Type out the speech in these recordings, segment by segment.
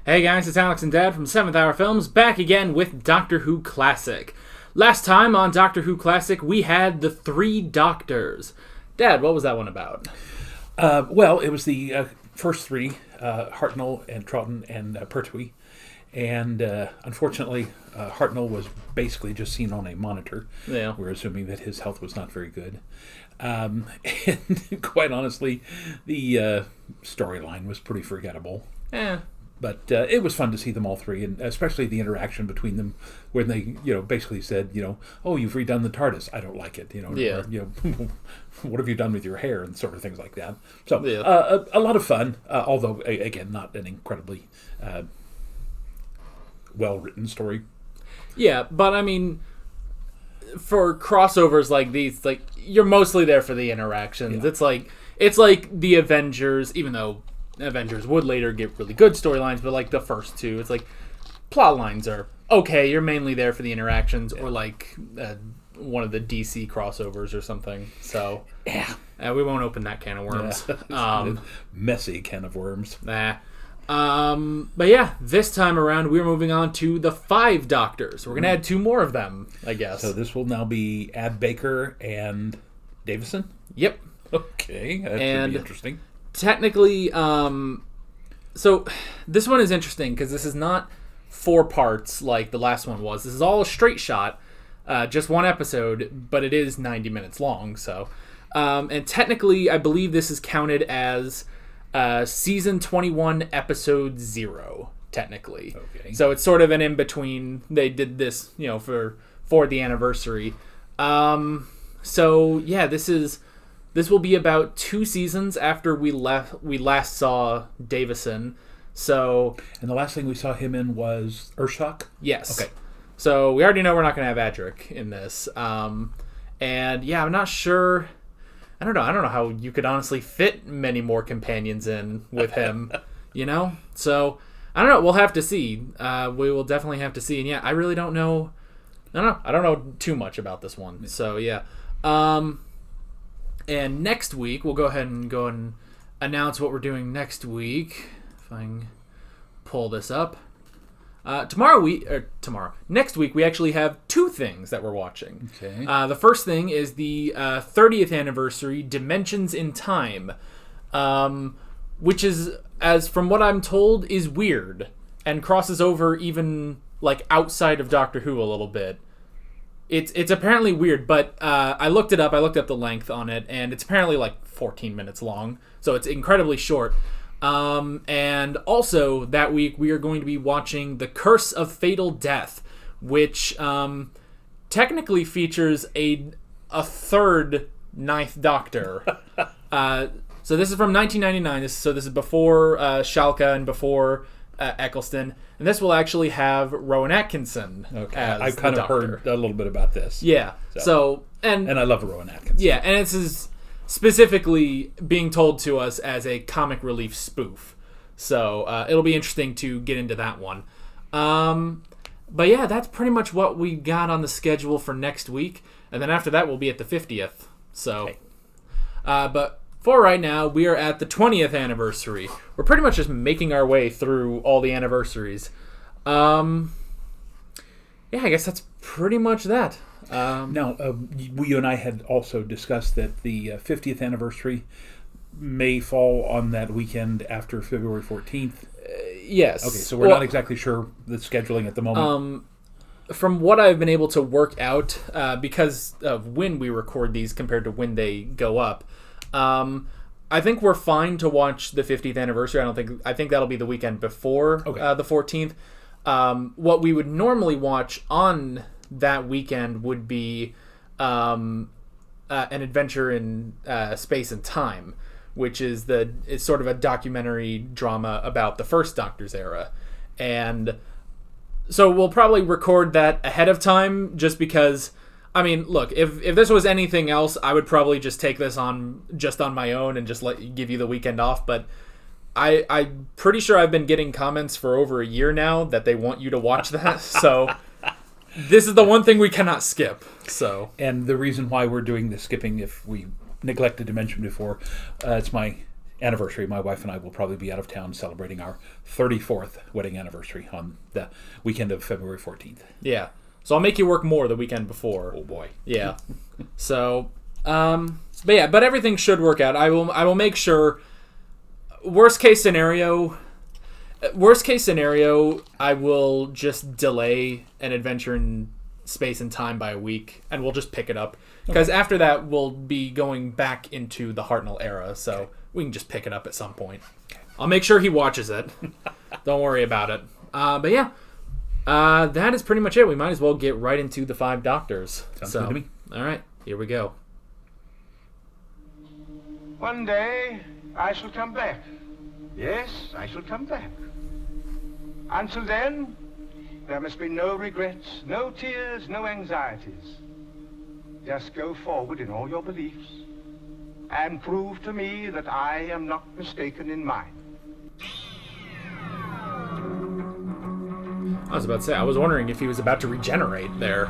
Hey guys, it's Alex and Dad from 7th Hour Films, back again with Doctor Who Classic. Last time on Doctor Who Classic, we had the Three Doctors. Dad, what was that one about? Well, it was the first three, Hartnell and Troughton and Pertwee. And unfortunately, Hartnell was basically just seen on a monitor. Yeah. We're assuming that his health was not very good. And quite honestly, the storyline was pretty forgettable. Yeah. But it was fun to see them all three, and especially the interaction between them, when they, basically said, oh, you've redone the TARDIS. I don't like it. Yeah. Or, what have you done with your hair, and sort of things like that. So Yeah. a lot of fun, although again, not an incredibly well-written story. Yeah, but I mean, for crossovers like these, you're mostly there for the interactions. Yeah. It's like the Avengers, even though Avengers would later get really good storylines, but the first two, it's plot lines are okay. You're mainly there for the interactions, or one of the DC crossovers or something. So we won't open that can of worms. Messy can of worms. But yeah, this time around we're moving on to the 5 Doctors. We're gonna add 2 more of them, I guess. So this will now be Ad Baker and Davison. Yep. Okay, that should be interesting. Technically, so this one is interesting because this is not 4 parts like the last one was. This is all a straight shot, just one episode, but it is 90 minutes long. So, and technically, I believe this is counted as season 21, episode 0. Technically, okay. So it's sort of an in between. They did this, for the anniversary. So yeah, This will be about 2 seasons after we last saw Davison. So, and the last thing we saw him in was Urshak? Yes. Okay. So we already know we're not going to have Adric in this. And yeah, I'm not sure. I don't know how you could honestly fit many more companions in with him. So I don't know. We'll have to see. We will definitely have to see. And yeah, I really don't know. I don't know too much about this one. So yeah. And next week, we'll go ahead and announce what we're doing next week. If I can pull this up. Next week, we actually have 2 things that we're watching. Okay. The first thing is the 30th anniversary Dimensions in Time, which is, as from what I'm told, is weird and crosses over even outside of Doctor Who a little bit. It's apparently weird, but I looked it up. I looked up the length on it, and it's apparently 14 minutes long, so it's incredibly short. And also that week we are going to be watching The Curse of Fatal Death, which technically features a third Ninth Doctor. So this is from 1999. This is before Schalke and before Eccleston, and this will actually have Rowan Atkinson. Okay, as I've kind of heard a little bit about this. Yeah. So and I love Rowan Atkinson. Yeah, and this is specifically being told to us as a comic relief spoof. So it'll be interesting to get into that one. But yeah, that's pretty much what we got on the schedule for next week, and then after that we'll be at the 50th. So, okay. But for right now, we are at the 20th anniversary. We're pretty much just making our way through all the anniversaries. Yeah, I guess that's pretty much that. Now, you and I had also discussed that the 50th anniversary may fall on that weekend after February 14th. Yes. Okay, so we're not exactly sure the scheduling at the moment. From what I've been able to work out, because of when we record these compared to when they go up, I think we're fine to watch the 50th anniversary. I think that'll be the weekend before the 14th. What we would normally watch on that weekend would be an adventure in space and time, which is it's sort of a documentary drama about the first Doctor's era. And so we'll probably record that ahead of time, just because, I mean, look, if this was anything else, I would probably just take this on my own and just give you the weekend off. But I'm pretty sure I've been getting comments for over a year now that they want you to watch that. So this is the one thing we cannot skip. So, and the reason why we're doing the skipping, if we neglected to mention before, it's my anniversary. My wife and I will probably be out of town celebrating our 34th wedding anniversary on the weekend of February 14th. Yeah. So I'll make you work more the weekend before. Oh boy. Yeah. So, but everything should work out. I will make sure. Worst case scenario, I will just delay an adventure in space and time by a week, and we'll just pick it up. Because after that, we'll be going back into the Hartnell era, so we can just pick it up at some point. I'll make sure he watches it. Don't worry about it. But yeah, that is pretty much it. We might as well get right into the 5 Doctors. Sounds good to me. All right, here we go. One day, I shall come back. Yes, I shall come back. Until then, there must be no regrets, no tears, no anxieties. Just go forward in all your beliefs and prove to me that I am not mistaken in mine. I was about to say, I was wondering if he was about to regenerate there.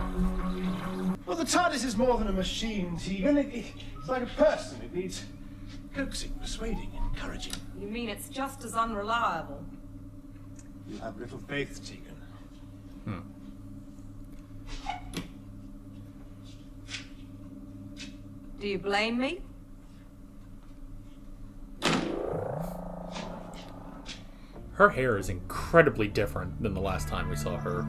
Well, the TARDIS is more than a machine, Tegan. It's like a person. It needs coaxing, persuading, encouraging. You mean it's just as unreliable? You have little faith, Tegan. Do you blame me? Her hair is incredibly different than the last time we saw her.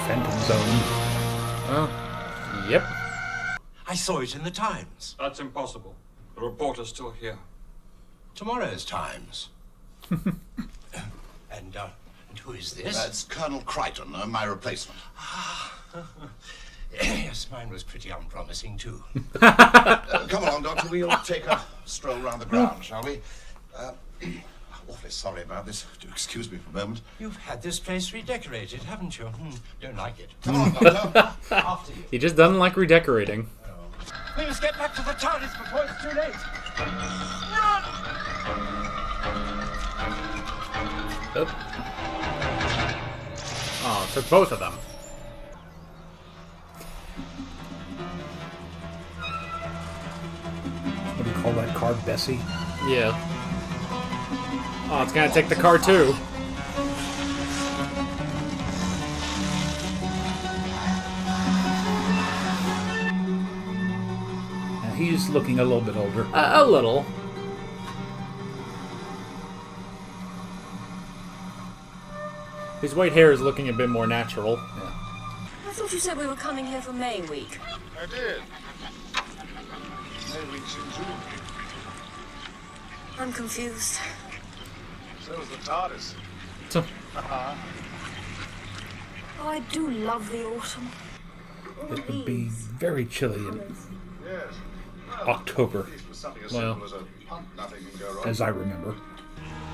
Phantom Zone. Oh, yep. I saw it in the Times. That's impossible. The reporter's still here. Tomorrow's Times. And who is this? That's Colonel Crichton, my replacement. Yes, mine was pretty unpromising, too. Come along, Doctor. We'll take a stroll round the ground, shall we? Awfully sorry about this. Do excuse me for a moment. You've had this place redecorated, haven't you? Don't like it. Come on, Doctor. After you. He just doesn't like redecorating. We must get back to the TARDIS before it's too late. Oop. Oh, it took both of them. What do you call that car? Bessie? Yeah. Oh, it's gonna take the car too. Now, he's looking a little bit older. A little. His white hair is looking a bit more natural. Yeah. I thought you said we were coming here for May Week. I did. May week's in June. I'm confused. So is the TARDIS. I do love the autumn. It would be very chilly in Yes. October, At least with something as Well. simple as a pump, nothing can go wrong. as I remember.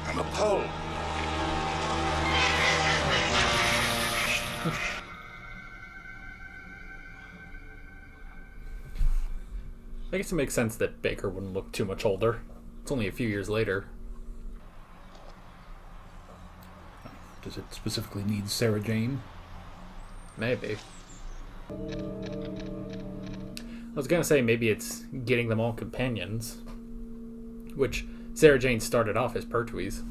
And a pole. I guess it makes sense that Baker wouldn't look too much older. It's only a few years later. Does it specifically need Sarah Jane? Maybe. I was gonna say maybe it's getting them all companions. Which Sarah Jane started off as Pertwee's.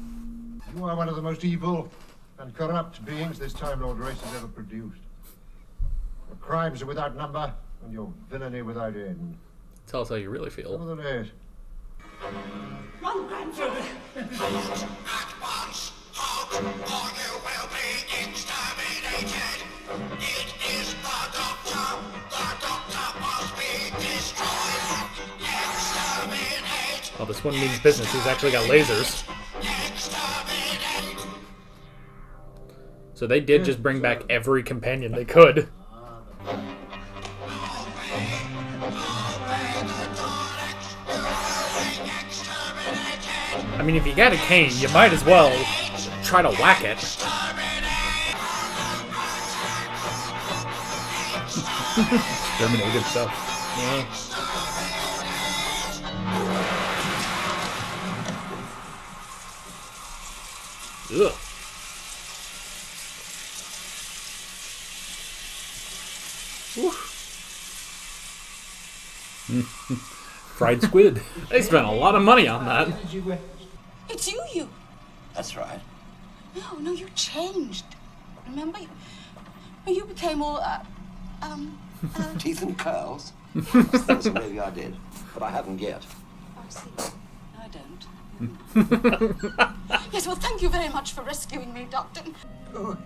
You are one of the most evil and corrupt beings this Time Lord race has ever produced. Your crimes are without number, and your villainy without end. Tell us how you really feel. Nevertheless, Run, grandfather! Oh, this one means business. He's actually got lasers. So they did just bring back every companion they could. I mean, if you got a cane, you might as well try to whack it. Exterminate himself. Yeah. Ugh. Fried squid. They spent a lot of money on that. It's you. That's right. No, you changed. Remember? You became all, Teeth and curls? Yes, maybe I did, but I haven't yet. I see. I don't. Yes, well, thank you very much for rescuing me, Doctor. Oh,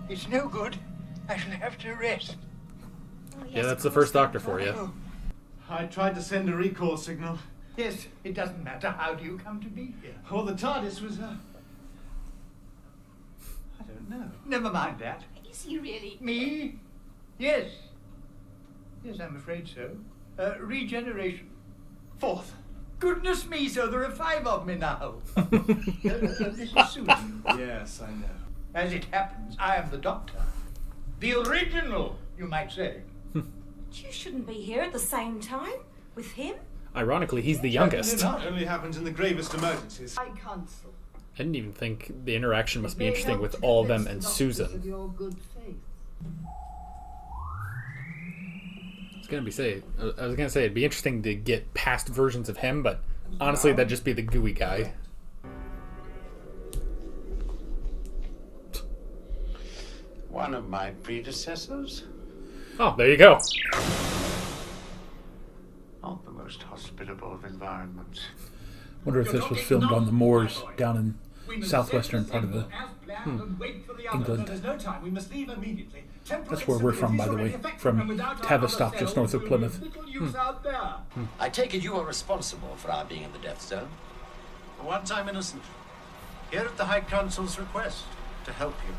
it's no good. I shall have to rest. Yeah, that's the first doctor for you. Oh. I tried to send a recall signal. Yes, it doesn't matter. How do you come to be here? Well, the TARDIS was, I don't know. Never mind that. Is he really? Me? Yes. Yes, I'm afraid so. Regeneration. Fourth. Goodness me, so there are 5 of me now. This is Susan. Yes, I know. As it happens, I am the Doctor. The original, you might say. You shouldn't be here at the same time with him. Ironically, he's the youngest. It only happens in the gravest emergencies. I cancel. I didn't even think the interaction must be interesting with all of them and Susan. Your good faith. I was gonna say it'd be interesting to get past versions of him, but honestly, that'd just be the gooey guy. One of my predecessors? Oh, there you go. Not the most hospitable of environments. Wonder if this was filmed on the moors down in southwestern part of the England. There's no time. We must leave immediately. That's where we're from, by the way, from Tavistock, just north of Plymouth. I take it you are responsible for our being in the death zone? For once, I'm innocent. Here at the High Consul's request to help you.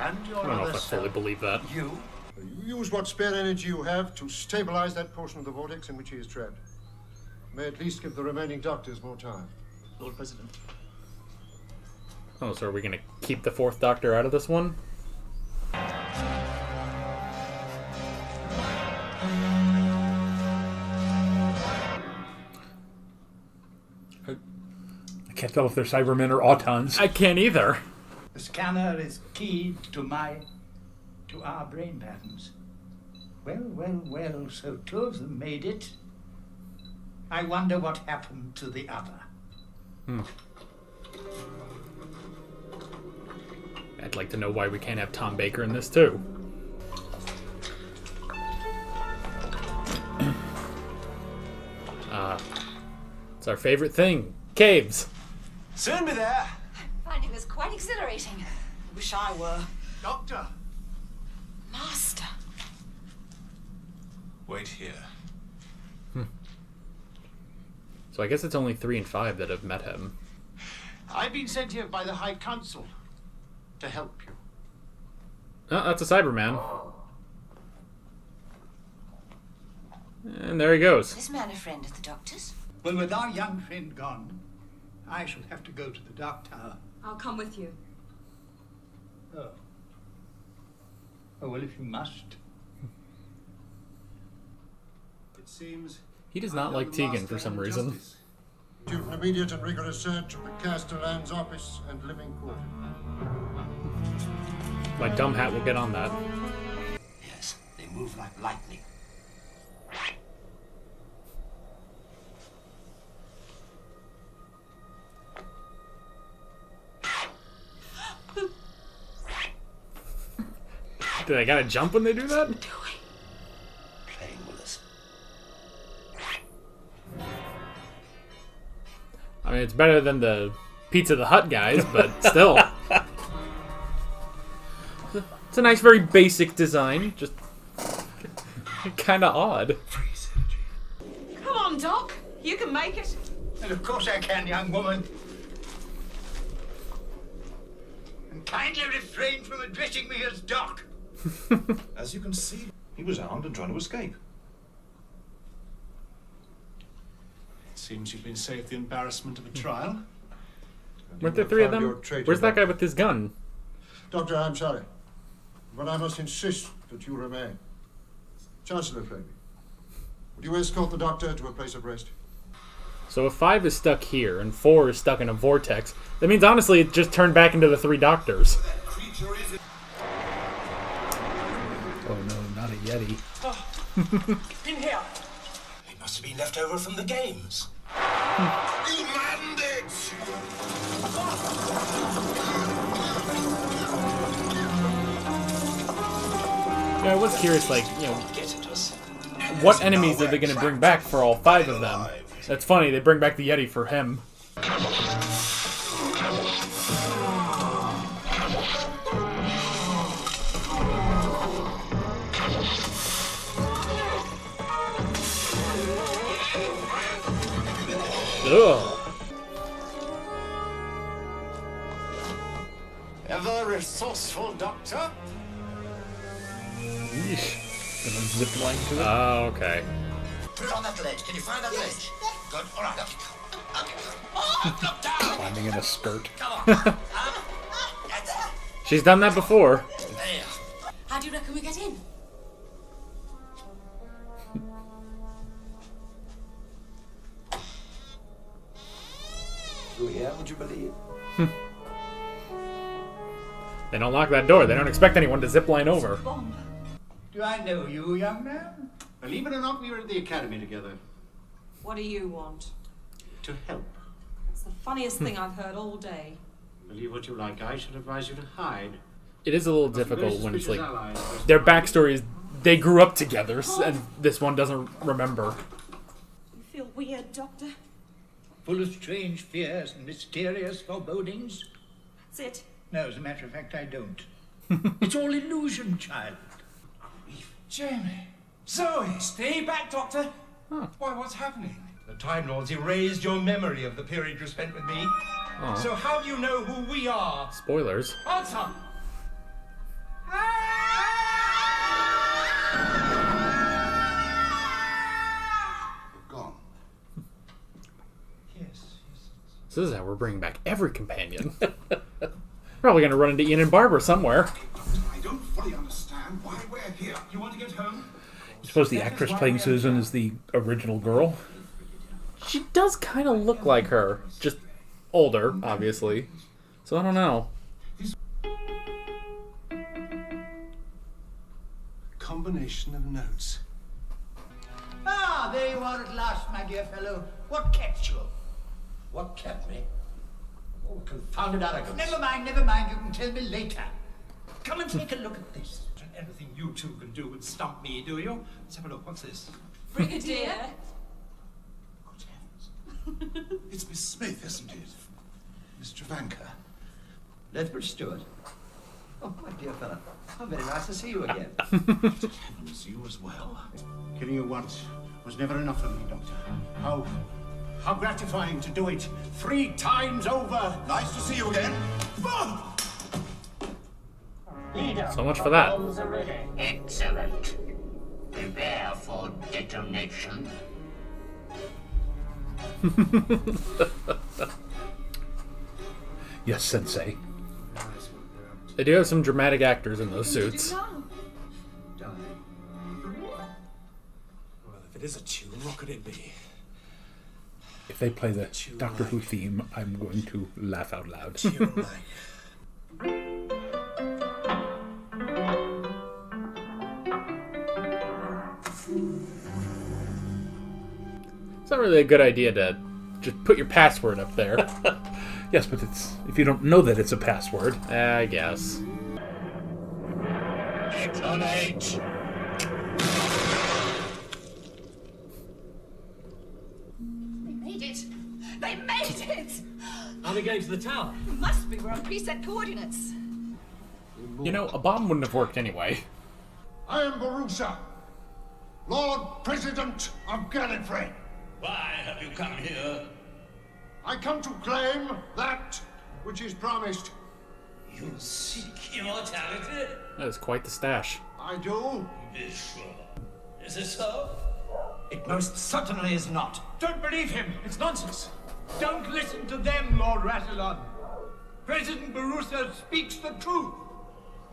And your I don't know other if I fully self. believe that. You? You use what spare energy you have to stabilize that portion of the vortex in which he is trapped. May at least give the remaining doctors more time. Lord President. Oh, so are we gonna keep the 4th Doctor out of this one? I can't tell if they're Cybermen or Autons. I can't either. The scanner is keyed to our brain patterns. Well, so 2 of them made it. I wonder what happened to the other. I'd like to know why we can't have Tom Baker in this too. It's our favorite thing, caves. Soon be there. I'm finding this quite exhilarating. Wish I were. Doctor. Master. Wait here. So I guess it's only 3 and 5 that have met him. I've been sent here by the High Consul to help you. Oh, that's a Cyberman. And there he goes. This man a friend of the Doctor's? Well, with our young friend gone, I shall have to go to the Dark Tower. I'll come with you. Oh. Oh, well, if you must. It seems... He does not like Tegan for some reason. To an immediate and rigorous search of the Castellan's office and living quarters. My dumb hat will get on that. Yes, they move like lightning. Do they gotta jump when they do that? Playing with us. I mean, it's better than the Pizza the Hut guys, but still. It's a nice, very basic design. Just kind of odd. Come on, Doc. You can make it. And of course I can, young woman. And kindly refrain from addressing me as Doc. As you can see, he was armed and trying to escape. It seems you've been saved the embarrassment of a trial. Weren't there 3 of them? Where's that guy with his gun? Doctor, I'm sorry, but I must insist that you remain. Chancellor Fleming, would you escort the Doctor to a place of rest? So if 5 is stuck here and 4 is stuck in a vortex, that means honestly it just turned back into the 3 Doctors. Oh no, not a Yeti. In here. Must have been left over from the games. You bandits! Yeah, I was curious, like, you know, Get at us. what enemies are they going to bring back for all 5 of them? That's funny, they bring back the Yeti for him. Ugh. Ever resourceful, Doctor? Yeesh. Gonna zip line to it. Oh, okay. Put it on that ledge. Can you find that ledge? Good. All right. Look down. Climbing in a skirt. Come on. That's it. She's done that before. There. How do you reckon we get in? Through here, would you believe? They don't lock that door. They don't expect anyone to zip line over. Bomb. Do I know you, young man? Believe it or not, we were at the academy together. What do you want? To help. It's the funniest thing I've heard all day. Believe what you like. I should advise you to hide. It is a little Very difficult when it's like suspicious allies. their backstory is they grew up together, and this one doesn't remember. You feel weird, Doctor? Full of strange fears and mysterious forebodings? That's it. No, as a matter of fact, I don't. It's all illusion, child. Jamie. Zoe, stay back, Doctor. Why, what's happening? The Time Lords erased your memory of the period you spent with me. Aw. So how do you know who we are? Spoilers. Answer! Gone. Yes. So this is how we're bringing back every companion. Probably going to run into Ian and Barbara somewhere. I don't fully understand why we're here. You want to get home? I suppose the actress playing Susan is the original girl. She does kind of look like her, just older, obviously. So I don't know. Combination of notes. Ah, there you are at last, my dear fellow. What kept you? What kept me? Oh, confounded arrogance. Never mind, never mind. You can tell me later. Come and take a look at this. Anything you two can do would stump me, do you? Let's have a look. What's this? Brigadier. Good heavens. It's Miss Smith, isn't it? Miss Travanka. Lethbridge Stewart. Oh, my dear fellow. How very nice to see you again. Good heavens, you as well. Killing you once was never enough for me, Doctor. How gratifying to do it 3 times over. Nice to see you again. So much for that. Excellent. Prepare for detonation. Yes, Sensei. They do have some dramatic actors in those suits. Well, if it is a tune, what could it be? If they play the Doctor Who theme, I'm going to laugh out loud. Tune like. It's not really a good idea to just put your password up there. Yes, but it's if you don't know that it's a password. I guess. Detonate. They made it! They made it! Are we going to the tower? Must be, we're on preset coordinates. You know, a bomb wouldn't have worked anyway. I am Barusa, Lord President of Gallifrey. Why have you come here? I come to claim that which is promised. You seek immortality? That is quite the stash. I do. Be sure. Is it so? It most certainly is not. Don't believe him. It's nonsense. Don't listen to them, Lord Rassilon. President Barusa speaks the truth.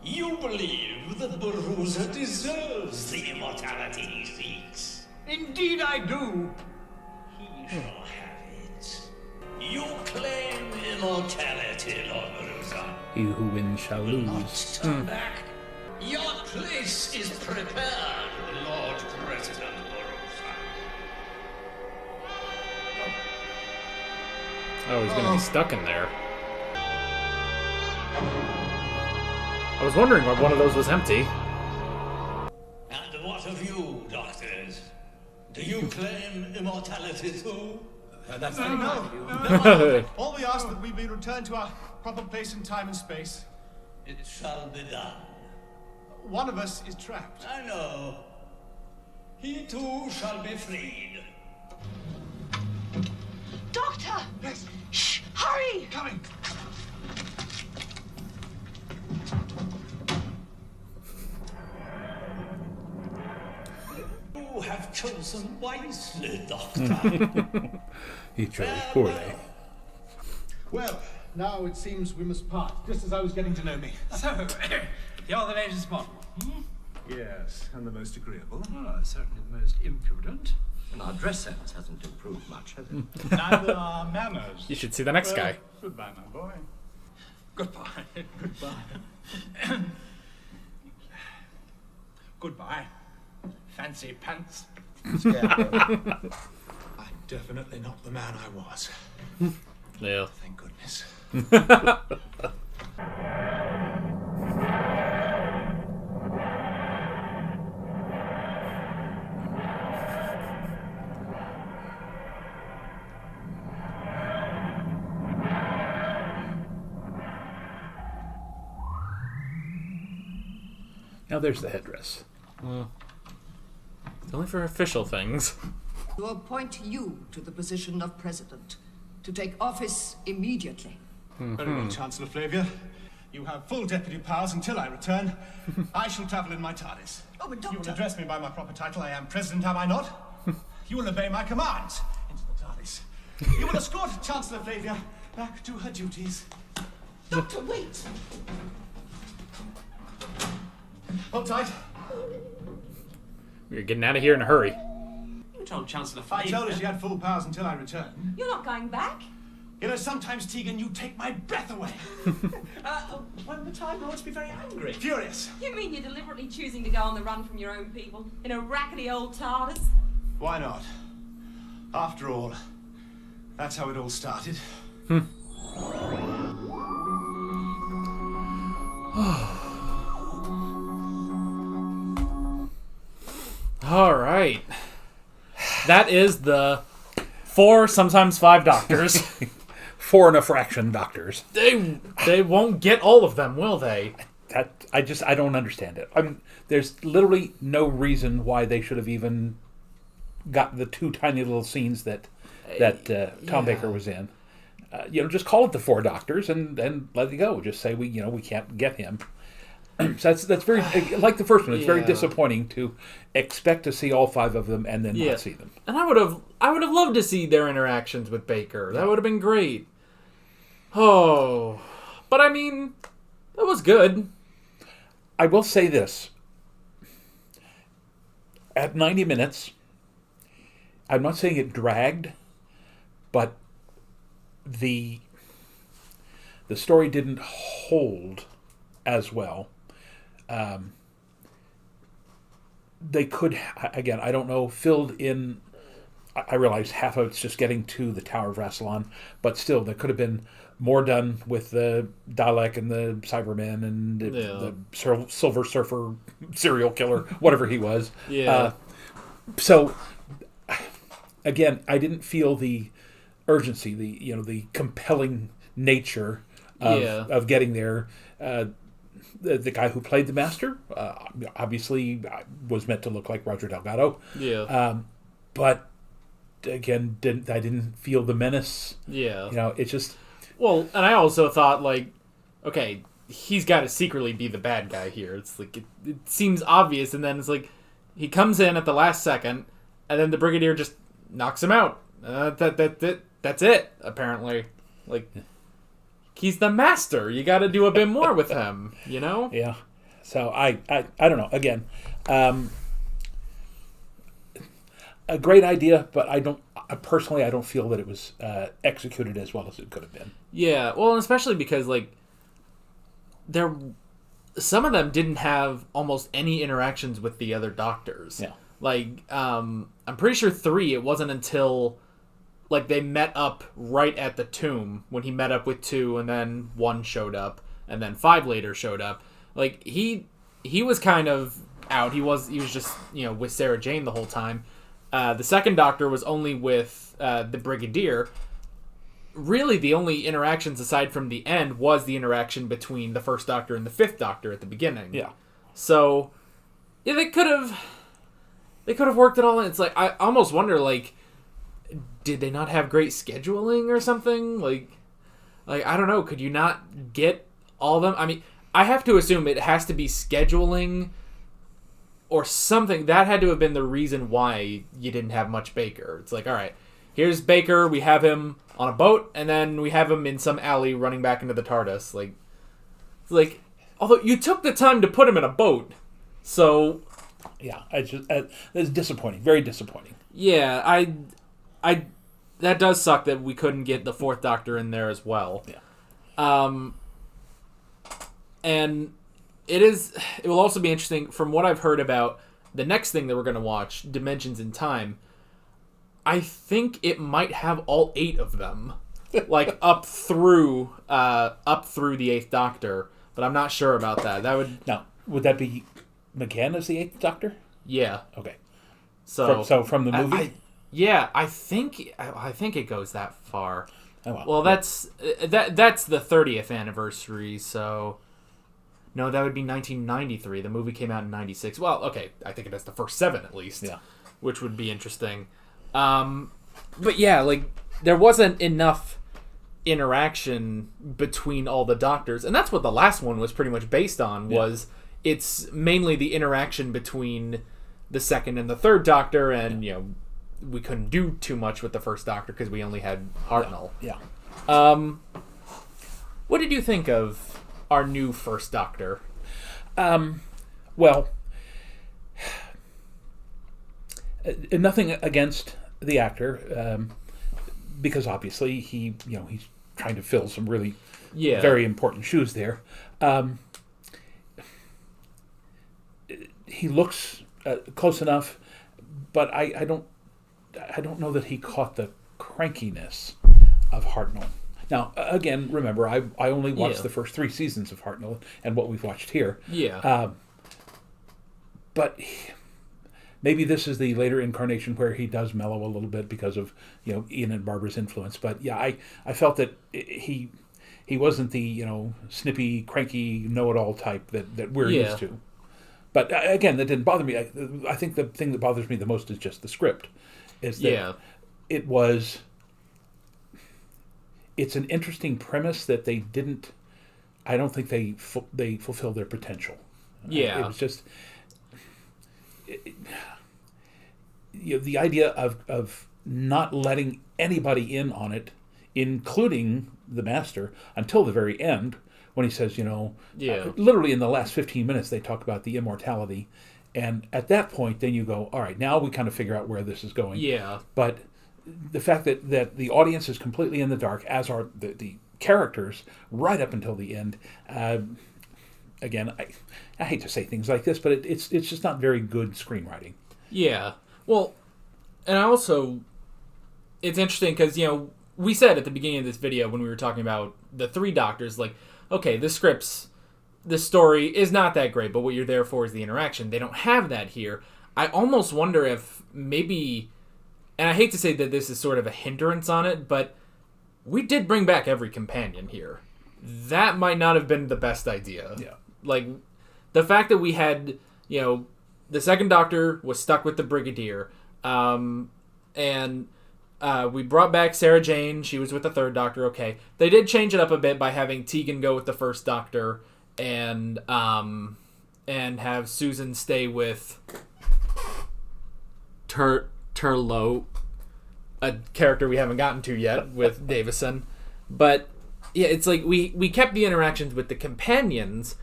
You believe that Barusa deserves the immortality he seeks. Indeed I do. He shall have it. You claim immortality, Lord Barusa. He who wins shall lose. Turn back. Your place is prepared, Lord President Barusa. Oh, he's gonna be stuck in there. I was wondering why one of those was empty. And what of you, doctors? Do you claim immortality too? That's no. All we ask that we be returned to our proper place in time and space. It shall be done. One of us is trapped. I know. He too shall be freed. Doctor! Yes. Shh! Hurry! Coming. You have chosen wisely, Doctor. He chose poorly. Well, now it seems we must part, just as I was getting to know me. So, you're the latest model. Yes, and the most agreeable. Oh, certainly the most impudent. And our dress sense hasn't improved much, has it? Neither are manners. You should see the next guy. Goodbye, my boy. Goodbye. Goodbye. Goodbye. Fancy pants. I'm definitely not the man I was. Yeah. Thank goodness. Now there's the headdress. It's only for official things. To appoint you to the position of president, to take office immediately. Very well, Chancellor Flavia. You have full deputy powers until I return. I shall travel in my TARDIS. Oh, but You will Doctor... address me by my proper title. I am president, am I not? You will obey my commands. Into the TARDIS. You will escort Chancellor Flavia back to her duties. Doctor, wait! Hold tight. We're getting out of here in a hurry. You told Chancellor I Flavia. told her she had full powers until I return. You're not going back? You know, sometimes, Tegan, you take my breath away. When the Time Lords be very angry. Furious. You mean you're deliberately choosing to go on the run from your own people in a rackety old TARDIS? Why not? After all, that's how it all started. All right. That is the 4, sometimes 5 doctors. 4 and a fraction doctors. They won't get all of them, will they? I don't understand it. There's literally no reason why they should have even got the 2 tiny little scenes that Tom Baker was in. Just call it the 4 doctors and let it go. Just say we can't get him. So that's very like the first one. It's very disappointing to expect to see all 5 of them and then not see them. And I would have loved to see their interactions with Baker. That would have been great. Oh, but I mean, that was good. I will say this: at 90 minutes, I'm not saying it dragged, but the story didn't hold as well. They could, again, I don't know, filled in. I realize half of it's just getting to the Tower of Rassilon, but still, there could have been more done with the Dalek and the Cybermen and the Silver Surfer serial killer, whatever he was. Yeah. So, again, I didn't feel the urgency, the compelling nature of getting there. The guy who played the Master obviously was meant to look like Roger Delgado. Yeah. But again, I didn't feel the menace. Yeah. It's just. Well, and I also thought, like, okay, he's got to secretly be the bad guy here. It's like, it seems obvious, and then it's like, he comes in at the last second, and then the Brigadier just knocks him out. That's it, apparently. Like, he's the Master. You got to do a bit more with him, you know? Yeah. So, I don't know. Again, a great idea, but I don't feel that it was executed as well as it could have been. Yeah, well, and especially because, like, some of them didn't have almost any interactions with the other doctors. Yeah. Like, I'm pretty sure 3, it wasn't until like they met up right at the tomb when he met up with 2, and then 1 showed up, and then 5 later showed up. Like he was kind of out. He was just with Sarah Jane the whole time. The second Doctor was only with the Brigadier. Really, the only interactions aside from the end was the interaction between the first Doctor and the 5th Doctor at the beginning. Yeah. So, yeah, they could have worked it all in. It's like I almost wonder, like, did they not have great scheduling or something? Like I don't know. Could you not get all of them? I mean, I have to assume it has to be scheduling or something. That had to have been the reason why you didn't have much Baker. It's like, all right, here's Baker. We have him on a boat, and then we have him in some alley running back into the TARDIS. Like, although you took the time to put him in a boat, so yeah, it's disappointing. Very disappointing. Yeah, I that does suck that we couldn't get the 4th Doctor in there as well. Yeah. And it will also be interesting from what I've heard about the next thing that we're going to watch, Dimensions in Time. I think it might have all 8 of them, like up through the 8th Doctor, but I'm not sure about that. Would that be McGann as the 8th Doctor? Yeah. Okay. So from the movie? I think it goes that far. Oh, well, that's the 30th anniversary, so no, that would be 1993. The movie came out in 96. Well, okay, I think it has the first 7 at least. Yeah. Which would be interesting. But yeah, like there wasn't enough interaction between all the Doctors, and that's what the last one was pretty much based on. Was it's mainly the interaction between the 2nd and the 3rd Doctor, and we couldn't do too much with the 1st Doctor because we only had Hartnell. Yeah. What did you think of our new 1st Doctor? Well, nothing against the actor, because obviously he's trying to fill some really very important shoes there. He looks close enough, but I don't know that he caught the crankiness of Hartnell. Now, again, remember, I only watched the first 3 seasons of Hartnell and what we've watched here. Yeah. But maybe this is the later incarnation where he does mellow a little bit because of Ian and Barbara's influence. But yeah, I felt that he wasn't the snippy, cranky, know-it-all type that we're used to. But again, that didn't bother me. I think the thing that bothers me the most is just the script. Is that it's an interesting premise that they didn't. I don't think they fulfilled their potential. Yeah, it was just the idea of not letting anybody in on it, including the Master, until the very end when he says, literally in the last 15 minutes they talk about the immortality, and at that point then you go, all right, now we kind of figure out where this is going. Yeah, but the fact that the audience is completely in the dark, as are the characters, right up until the end. Again, I hate to say things like this, but it's just not very good screenwriting. Yeah. Well, and it's interesting because, we said at the beginning of this video when we were talking about the 3 Doctors, like, okay, the story is not that great, but what you're there for is the interaction. They don't have that here. I almost wonder if maybe, and I hate to say that this is sort of a hindrance on it, but we did bring back every companion here. That might not have been the best idea. Yeah. Like, the fact that we had, the 2nd Doctor was stuck with the Brigadier, and we brought back Sarah Jane. She was with the 3rd Doctor. Okay, they did change it up a bit by having Tegan go with the 1st Doctor, and have Susan stay with Turlough, a character we haven't gotten to yet with Davison. But yeah, it's like we kept the interactions with the companions,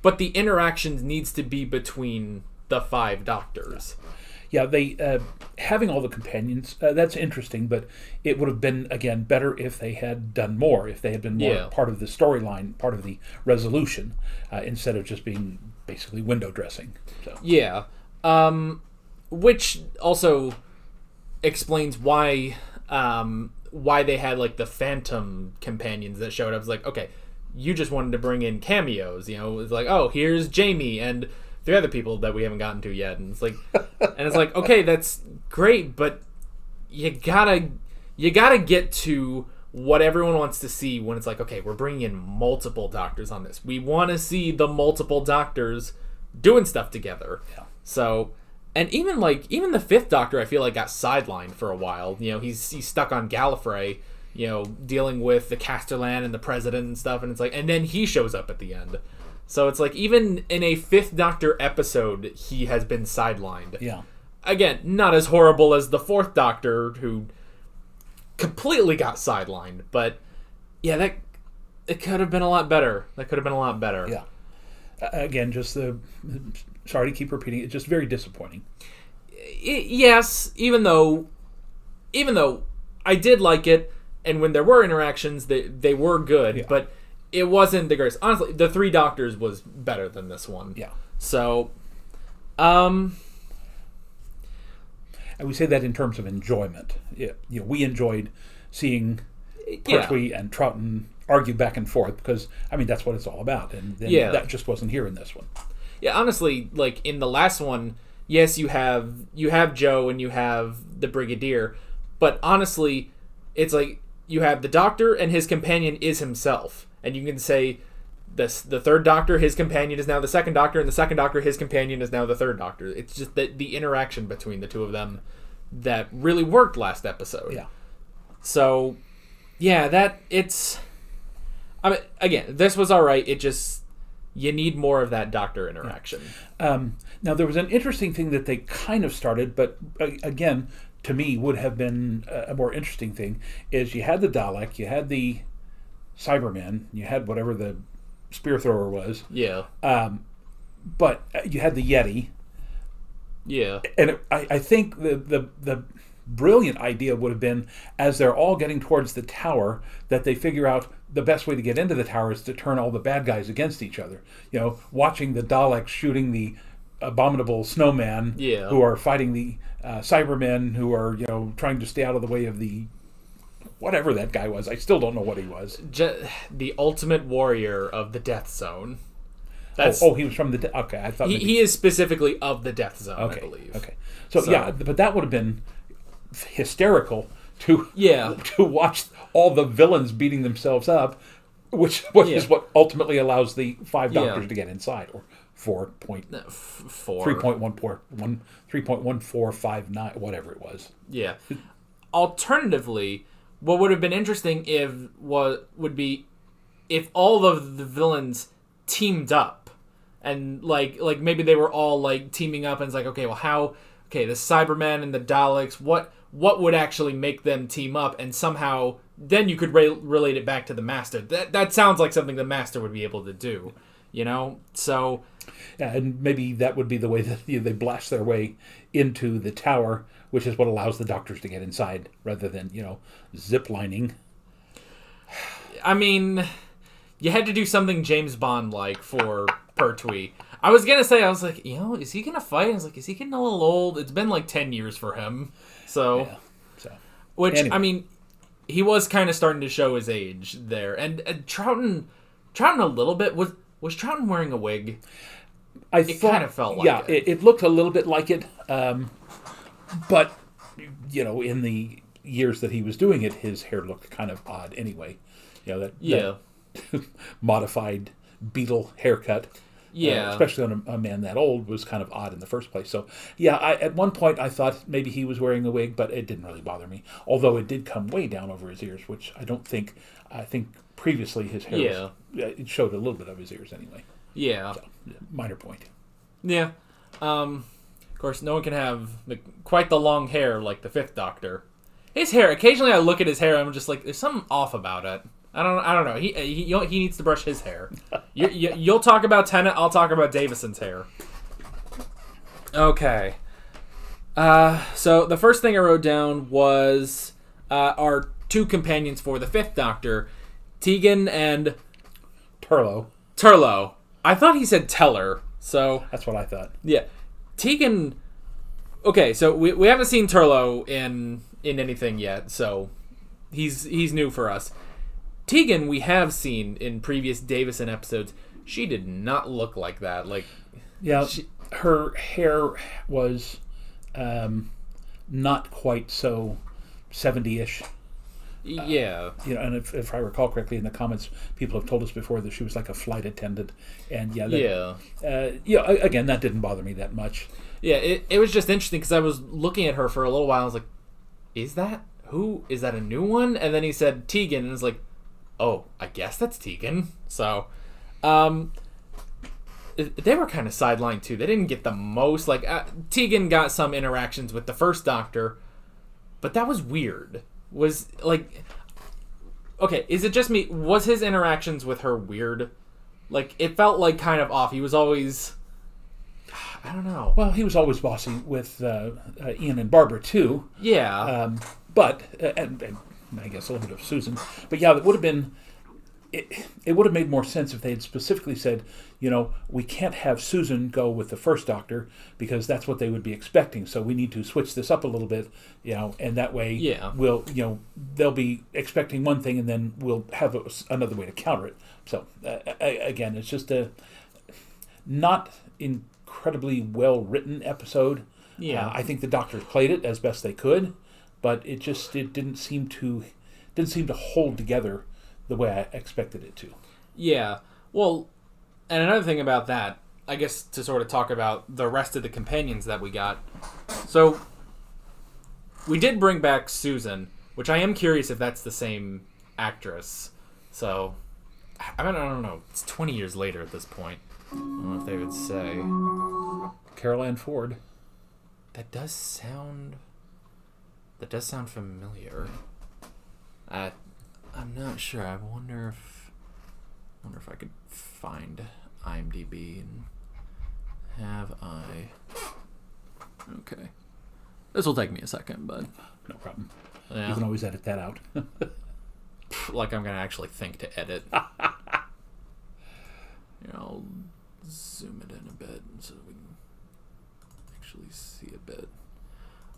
but the interactions needs to be between the 5 Doctors. Yeah, they having all the companions, that's interesting, but it would have been, again, better if they had done more, if they had been more part of the storyline, part of the resolution, instead of just being basically window dressing. So. Yeah. Which also explains why why they had like the Phantom companions that showed up. It's like, okay, you just wanted to bring in cameos, you know? It's like, oh, here's Jamie and 3 other people that we haven't gotten to yet, and it's like, okay, that's great, but you gotta get to what everyone wants to see when it's like, okay, we're bringing in multiple doctors on this. We want to see the multiple doctors doing stuff together. Yeah. So, and even the 5th Doctor, I feel like got sidelined for a while. You know, he's stuck on Gallifrey, you know, dealing with the Casterland and the President and stuff, and it's like, and then he shows up at the end. So it's like, even in a 5th Doctor episode, he has been sidelined. Yeah. Again, not as horrible as the 4th Doctor, who completely got sidelined, but yeah, it could have been a lot better. Yeah. Again, just sorry to keep repeating it, just very disappointing. Yes, even though I did like it, and when there were interactions, they were good, but it wasn't the greatest. Honestly, the 3 Doctors was better than this one. Yeah. So, and we say that in terms of enjoyment. Yeah, you know, we enjoyed seeing Pertwee and Troughton argue back and forth because, I mean, that's what it's all about. And then that just wasn't here in this one. Yeah, honestly, like in the last one, yes, you have Joe and you have the Brigadier, but honestly, it's like you have the Doctor and his companion is himself. And you can say the 3rd Doctor, his companion is now the 2nd Doctor, and the 2nd Doctor, his companion is now the 3rd Doctor. It's just the interaction between the two of them that really worked last episode. Yeah. So, yeah, I mean, again, this was all right. It just, you need more of that Doctor interaction. Now, there was an interesting thing that they kind of started, but again, to me, would have been a more interesting thing, is you had the Dalek, you had the Cybermen, you had whatever the spear thrower was. Yeah. But you had the Yeti. Yeah. And I think the brilliant idea would have been, as they're all getting towards the tower, that they figure out the best way to get into the tower is to turn all the bad guys against each other. You know, watching the Daleks shooting the abominable snowman, who are fighting the Cybermen, who are, you know, trying to stay out of the way of the whatever that guy was. I still don't know what he was. The ultimate warrior of the Death Zone. He was from the... Okay, I thought... He is specifically of the Death Zone, I believe. Okay. So, yeah, but that would have been hysterical to watch all the villains beating themselves up, which is what ultimately allows the 5 Doctors to get inside, or 3.1459, whatever it was. Yeah. Alternatively, what would have been interesting would be if all of the villains teamed up, and like maybe they were all like teaming up, and it's like, okay, well, the Cybermen and the Daleks, what would actually make them team up, and somehow then you could relate it back to the Master. That sounds like something the Master would be able to do, you know? So yeah, and maybe that would be the way that they blast their way into the tower, which is what allows the Doctors to get inside rather than, you know, zip-lining. I mean, you had to do something James Bond-like for Pertwee. I was like, you know, is he going to fight? I was like, is he getting a little old? It's been like 10 years for him. So, anyway. I mean, he was kind of starting to show his age there. And Troughton a little bit. Was Troughton wearing a wig? It kind of felt like it. It looked a little bit like it. But, you know, in the years that he was doing it, his hair looked kind of odd anyway. You know, that modified Beatle haircut. Yeah. Especially on a man that old was kind of odd in the first place. So, yeah, at one point I thought maybe he was wearing a wig, but it didn't really bother me. Although it did come way down over his ears, which I think previously his hair it showed a little bit of his ears anyway. Yeah. So, minor point. Yeah. Of course, no one can have quite the long hair like the 5th Doctor. His hair, occasionally I look at his hair and I'm just like, there's something off about it. I don't know. He needs to brush his hair. You'll talk about Tennant, I'll talk about Davison's hair. Okay. So the first thing I wrote down was our 2 companions for the 5th Doctor, Tegan and Turlough. I thought he said Teller, so... That's what I thought. Yeah. Tegan... Okay, so we haven't seen Turlough in in anything yet, so he's new for us. Tegan, we have seen in previous Davison episodes. She did not look like that. Like, yeah, her hair was not quite so 70-ish. Yeah. And if I recall correctly, in the comments, people have told us before that she was like a flight attendant. And again, that didn't bother me that much. Yeah, it was just interesting because I was looking at her for a little while. I was like, is that who? Is that a new one? And then he said Tegan, and I was like, oh, I guess that's Tegan. So, they were kind of sidelined too. They didn't get the most. Like, Tegan got some interactions with the first Doctor, but that was weird. Was like, okay, is it just me? Was his interactions with her weird? Like, it felt like kind of off. He was always, I don't know. Well, he was always bossy with Ian and Barbara too. Yeah. But and I guess a little bit of Susan. But yeah, it would have been. It would have made more sense if they had specifically said, we can't have Susan go with the first Doctor because that's what they would be expecting. So we need to switch this up a little bit, and that way we'll, they'll be expecting one thing and then we'll have another way to counter it. So again, it's just a not incredibly well written episode. Yeah, I think the Doctors played it as best they could, but it didn't seem to hold together the way I expected it to. Yeah. Well, and another thing about that, I guess to sort of talk about the rest of the companions that we got. So, we did bring back Susan, which I am curious if that's the same actress. So, I don't know. It's 20 years later at this point. I don't know if they would say. Carol Ann Ford. That does sound familiar. I'm not sure. I wonder if I could find IMDb and have I. Okay, this will take me a second, but no problem. Yeah. You can always edit that out. Like I'm gonna actually think to edit. I'll zoom it in a bit so we can actually see a bit.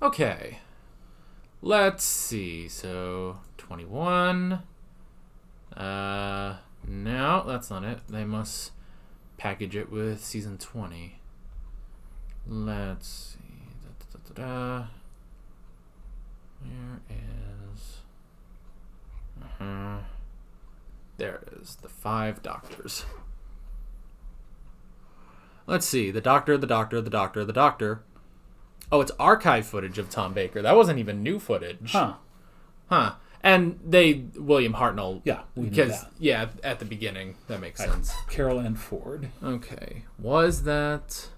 Okay. Let's see. So 21. No, that's not it. They must package it with season 20. Let's see. Where is? There it is. The 5 Doctors. Let's see. The Doctor. Oh, it's archive footage of Tom Baker. That wasn't even new footage. Huh. And William Hartnell. Yeah, because at the beginning that makes sense. Carol Ann Ford. Okay, was that?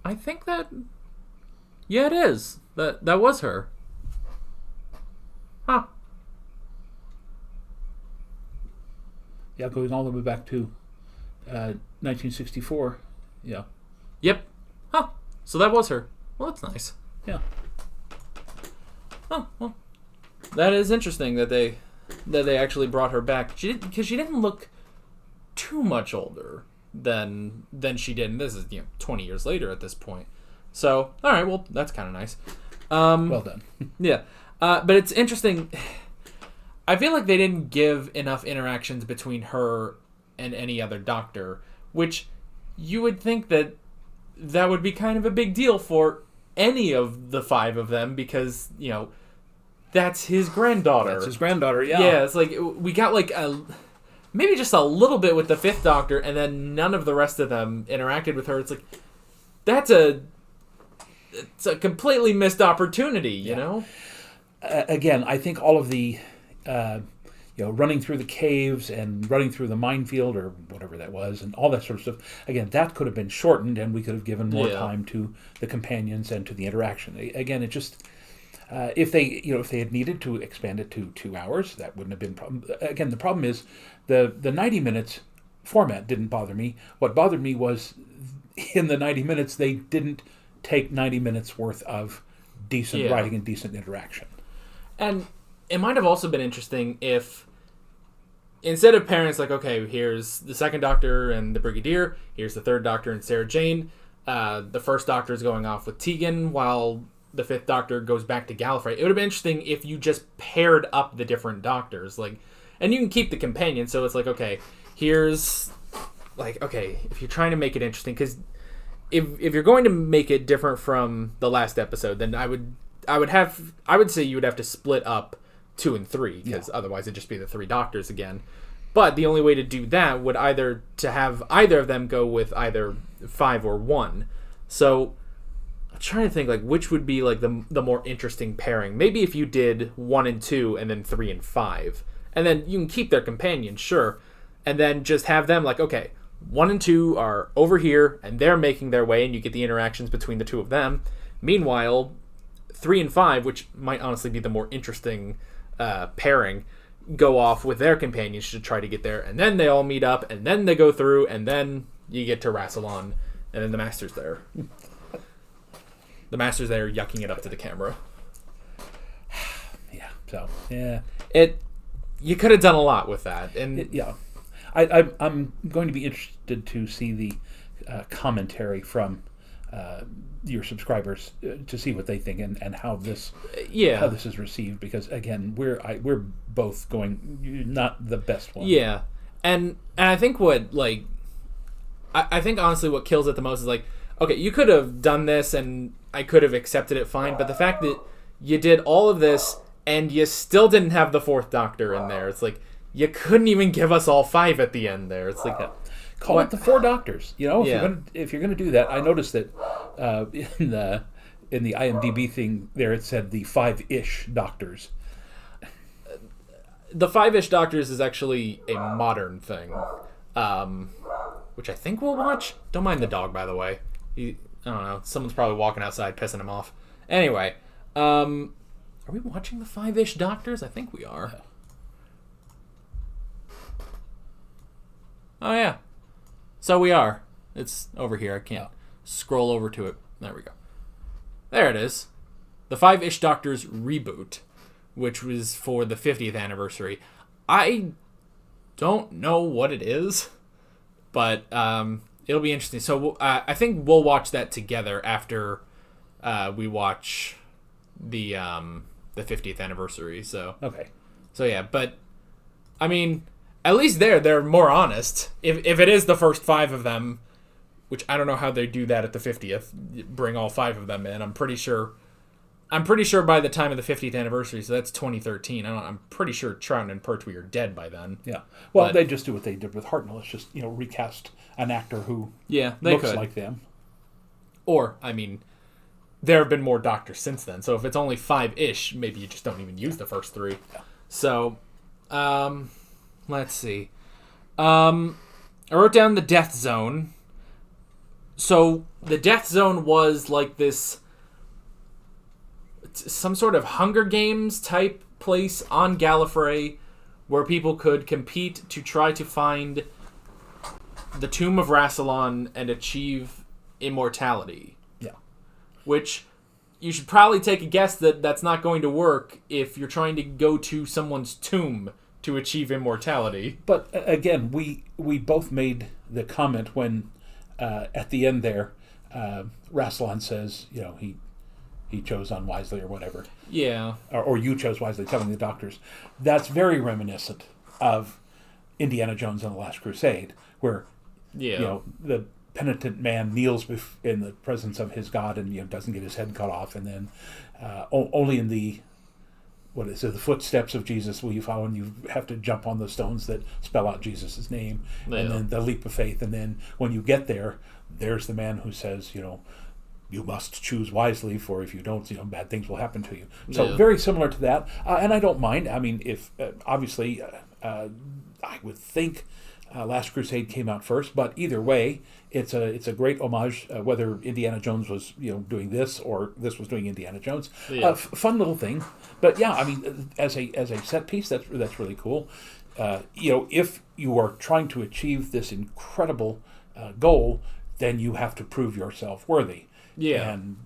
I think that. Yeah, it is. That was her. Huh. Yeah, going all the way back to 1964. Yeah. Yep. Huh. So that was her. Well, that's nice. Yeah. Oh, well. That is interesting that they actually brought her back. Because she didn't look too much older than she did. And this is 20 years later at this point. So, all right, well, that's kind of nice. Well done. Yeah. But it's interesting. I feel like they didn't give enough interactions between her and any other Doctor, which you would think that would be kind of a big deal for any of the 5 of them because, that's his granddaughter. Yeah. Yeah, it's like we got like maybe just a little bit with the 5th Doctor and then none of the rest of them interacted with her. It's like it's a completely missed opportunity, you know? Again, I think all of the running through the caves and running through the minefield or whatever that was and all that sort of stuff. Again, that could have been shortened and we could have given more time to the companions and to the interaction. Again, it just if they had needed to expand it to 2 hours, that wouldn't have been a problem. Again, the problem is the 90 minutes format didn't bother me. What bothered me was in the 90 minutes they didn't take 90 minutes worth of decent writing and decent interaction. And it might have also been interesting if instead of parents like, okay, here's the 2nd Doctor and the Brigadier, here's the 3rd Doctor and Sarah Jane, the 1st Doctor is going off with Tegan while the Fifth Doctor goes back to Gallifrey. It would have been interesting if you just paired up the different Doctors, like, and you can keep the companion. So it's like, okay, here's like, okay, if you're trying to make it interesting, because if you're going to make it different from the last episode, then I would say you would have to split up 2 and 3, because otherwise it'd just be the 3 Doctors again. But the only way to do that would either to have either of them go with either 5 or 1. So I'm trying to think like which would be like the more interesting pairing. Maybe if you did 1 and 2 and then 3 and 5, and then you can keep their companions, sure, and then just have them like, okay, 1 and 2 are over here and they're making their way, and you get the interactions between the 2 of them. Meanwhile, 3 and 5, which might honestly be the more interesting pairing, go off with their companions to try to get there, and then they all meet up, and then they go through, and then you get to Rassilon, and then the Master's there. The Master's there yucking it up to the camera. Yeah, so, yeah. You could have done a lot with that. And yeah. I'm going to be interested to see the commentary from your subscribers to see what they think and how this is received, because again we're both going not the best one. Yeah, and I think what like I think honestly what kills it the most is like, okay, you could have done this and I could have accepted it fine, but the fact that you did all of this and you still didn't have the 4th Doctor in there, it's like you couldn't even give us all 5 at the end there. It's like call it the 4 Doctors. You know, if you're gonna do that, I noticed that in the IMDb thing there it said the 5-ish Doctors. The 5-ish Doctors is actually a modern thing, which I think we'll watch. Don't mind the dog, by the way. I don't know. Someone's probably walking outside, pissing him off. Anyway, are we watching the 5-ish Doctors? I think we are. Oh yeah. So we are. It's over here. I can't scroll over to it. There we go. There it is. The 5-ish Doctors reboot, which was for the 50th anniversary. I don't know what it is, but it'll be interesting. So I think we'll watch that together after we watch the 50th anniversary. So okay. So yeah, but I mean, at least they're more honest. If it is the first 5 of them, which I don't know how they do that at the 50th, bring all 5 of them in. I'm pretty sure by the time of the 50th anniversary, so that's 2013. I'm pretty sure Troughton and Pertwee are dead by then. Yeah. Well, they just do what they did with Hartnell. It's just, recast an actor who looks like them. Or, I mean, there have been more Doctors since then. So if it's only 5-ish, maybe you just don't even use the first 3. Yeah. So, let's see. I wrote down the Death Zone. So the Death Zone was like this, some sort of Hunger Games type place on Gallifrey where people could compete to try to find the Tomb of Rassilon and achieve immortality. Yeah. Which you should probably take a guess that that's not going to work if you're trying to go to someone's tomb to achieve immortality. But again, we both made the comment when at the end there, Rassilon says, he chose unwisely or whatever. Yeah. Or you chose wisely, telling the Doctors. That's very reminiscent of Indiana Jones and the Last Crusade, where the penitent man kneels in the presence of his God and doesn't get his head cut off, and then only in the the footsteps of Jesus will you follow, and you have to jump on the stones that spell out Jesus' name, and then the leap of faith, and then when you get there, there's the man who says, you must choose wisely, for if you don't, bad things will happen to you. So very similar to that, and I don't mind. I mean, if obviously, I would think Last Crusade came out first, but either way, it's a great homage. Whether Indiana Jones was doing this or this was doing Indiana Jones, fun little thing. But yeah, I mean, as a set piece, that's really cool. If you are trying to achieve this incredible goal, then you have to prove yourself worthy. Yeah. And,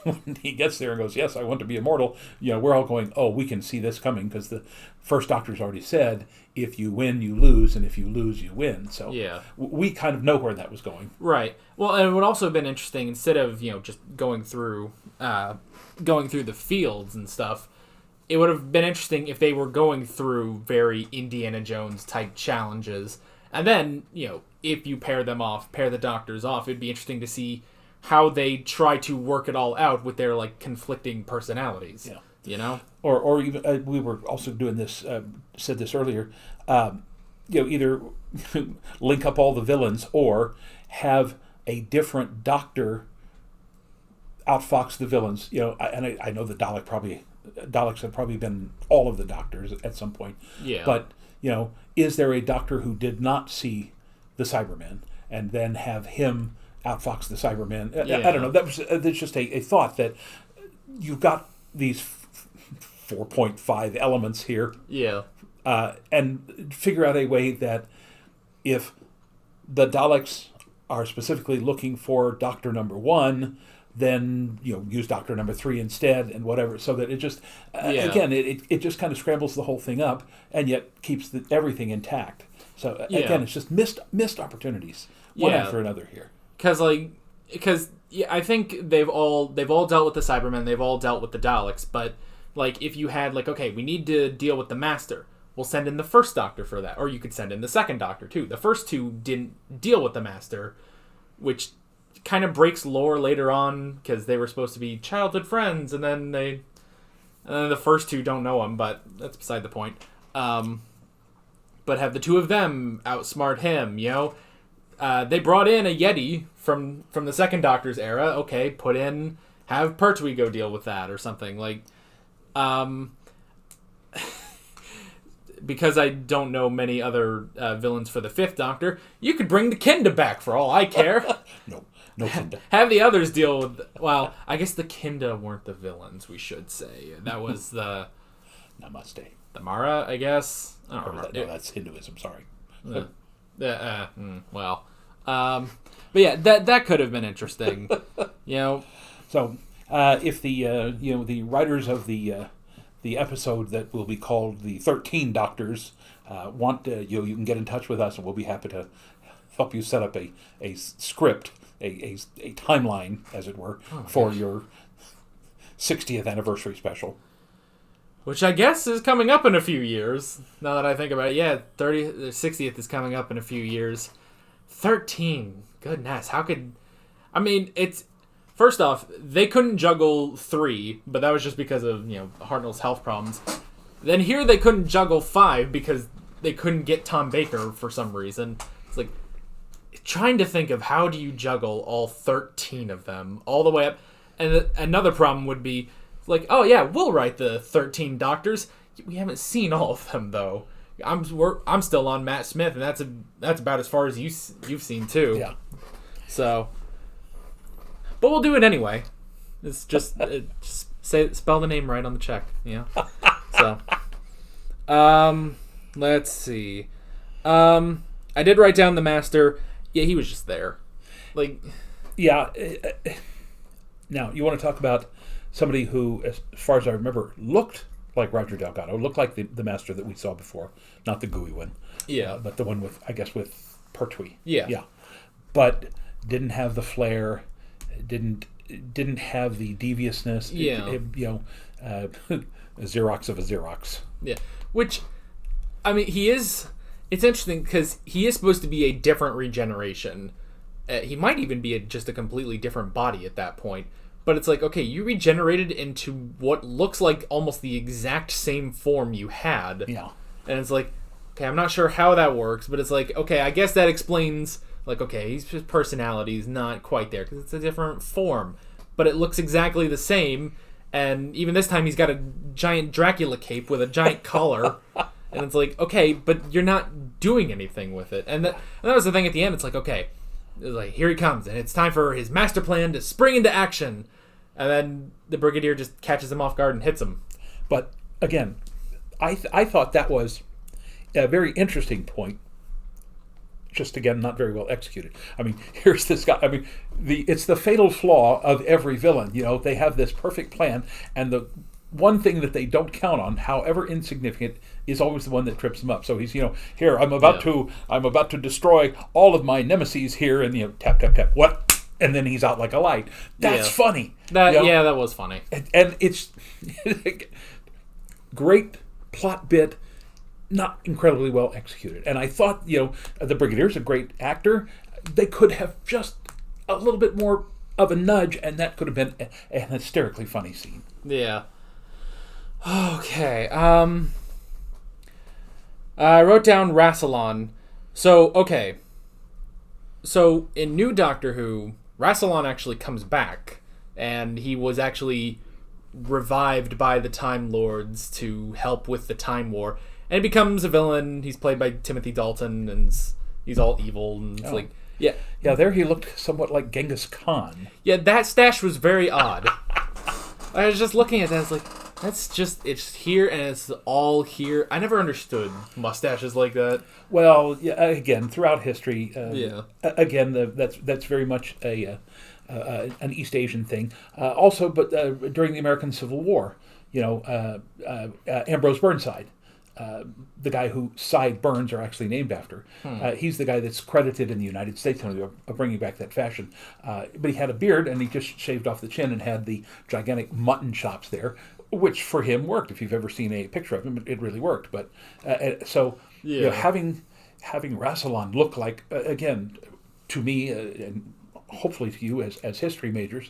when he gets there and goes, yes, I want to be immortal, we're all going, oh, we can see this coming because the first Doctor's already said, if you win, you lose, and if you lose, you win. So we kind of know where that was going. Right. Well, and it would also have been interesting, instead of, just going through the fields and stuff, it would have been interesting if they were going through very Indiana Jones type challenges. And then, if you pair the Doctors off, it'd be interesting to see how they try to work it all out with their conflicting personalities. Yeah. Or even we were also doing this. Said this earlier. Either link up all the villains or have a different Doctor outfox the villains. I know the Daleks have probably been all of the Doctors at some point. Yeah. But is there a Doctor who did not see the Cybermen and then have him outfox the Cybermen? I don't know. That's just a thought that you've got these 4.5 elements here. Yeah. And figure out a way that if the Daleks are specifically looking for Doctor Number 1, then use Doctor Number 3 instead, and whatever. So that it just again it just kind of scrambles the whole thing up, and yet keeps everything intact. So again, it's just missed opportunities one after another here. Because I think they've all dealt with the Cybermen, they've all dealt with the Daleks, but if you had okay, we need to deal with the Master, we'll send in the first Doctor for that, or you could send in the second Doctor too. The first two didn't deal with the Master, which kind of breaks lore later on because they were supposed to be childhood friends, and then the first two don't know him, but that's beside the point. But have the two of them outsmart him, They brought in a Yeti from the second Doctor's era. Okay, have Pertwee go deal with that or something. Because I don't know many other villains for the fifth Doctor, you could bring the Kinda back for all I care. No Kinda. Have the others deal with... Well, I guess the Kinda weren't the villains, we should say. That was the... Namaste. The Mara, I guess? I don't remember. No, that's Hinduism, sorry. Well... but yeah, that could have been interesting. So, if the writers of the episode that will be called the 13 Doctors want you can get in touch with us, and we'll be happy to help you set up a script, a timeline, as it were, for your 60th anniversary special. Which I guess is coming up in a few years. Now that I think about it, the 60th is coming up in a few years. 13. Goodness, how could... I mean, it's... First off, they couldn't juggle 3, but that was just because of, Hartnell's health problems. Then here they couldn't juggle 5 because they couldn't get Tom Baker for some reason. It's trying to think of how do you juggle all 13 of them all the way up. And another problem would be, oh yeah, we'll write the 13 Doctors. We haven't seen all of them, though. I'm still on Matt Smith, and that's about as far as you've seen too. Yeah. So, but we'll do it anyway. It's just spell the name right on the check. So, let's see. I did write down the Master. Yeah, he was just there. Yeah. Now you want to talk about somebody who, as far as I remember, looked like Roger Delgado, looked like the Master that we saw before, not the gooey one. Yeah. But the one with Pertwee. Yeah. Yeah. But didn't have the flair, didn't have the deviousness. Yeah. A Xerox of a Xerox. Yeah. Which, I mean, it's interesting because he is supposed to be a different regeneration. He might even be just a completely different body at that point. But it's okay, you regenerated into what looks like almost the exact same form you had. Yeah. And it's okay, I'm not sure how that works, but it's okay, I guess that explains, his personality is not quite there because it's a different form. But it looks exactly the same, and even this time he's got a giant Dracula cape with a giant collar. And it's okay, but you're not doing anything with it. And that was the thing at the end. It's okay, it's here he comes, and it's time for his master plan to spring into action. And then the Brigadier just catches him off guard and hits him. But again, I thought that was a very interesting point. just again not very well executed. I mean, here's this guy. I mean, it's the fatal flaw of every villain. You know, they have this perfect plan, and the one thing that they don't count on, however insignificant, is always the one that trips them up. So he's, here I'm about to destroy all of my nemesis here, and tap tap tap. What? And then he's out like a light. That's funny. That was funny. And it's great plot bit, not incredibly well executed. And I thought, the Brigadier's a great actor. They could have just a little bit more of a nudge, and that could have been an hysterically funny scene. Yeah. Okay. I wrote down Rassilon. So in New Doctor Who, Rassilon actually comes back, and he was actually revived by the Time Lords to help with the Time War, and he becomes a villain. He's played by Timothy Dalton, and he's all evil, and it's there he looked somewhat like Genghis Khan. Yeah, that stash was very odd. I was just looking at that, I was like, it's here and it's all here. I never understood mustaches like that. Well, again, throughout history, again, that's very much an East Asian thing. Also, but during the American Civil War, Ambrose Burnside, the guy who Cy Burns are actually named after. He's the guy that's credited in the United States of bringing back that fashion. But he had a beard, and he just shaved off the chin and had the gigantic mutton chops there, which for him worked. If you've ever seen a picture of him, it really worked. But having Rassilon look like, again, to me, and hopefully to you as history majors,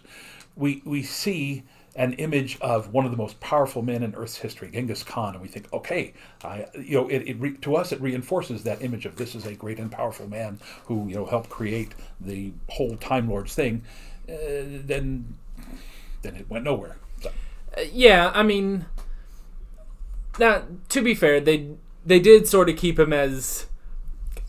we see an image of one of the most powerful men in Earth's history, Genghis Khan, and we think, okay, to us it reinforces that image of this is a great and powerful man who helped create the whole Time Lords thing. Then it went nowhere. So. I mean, now to be fair, they did sort of keep him as,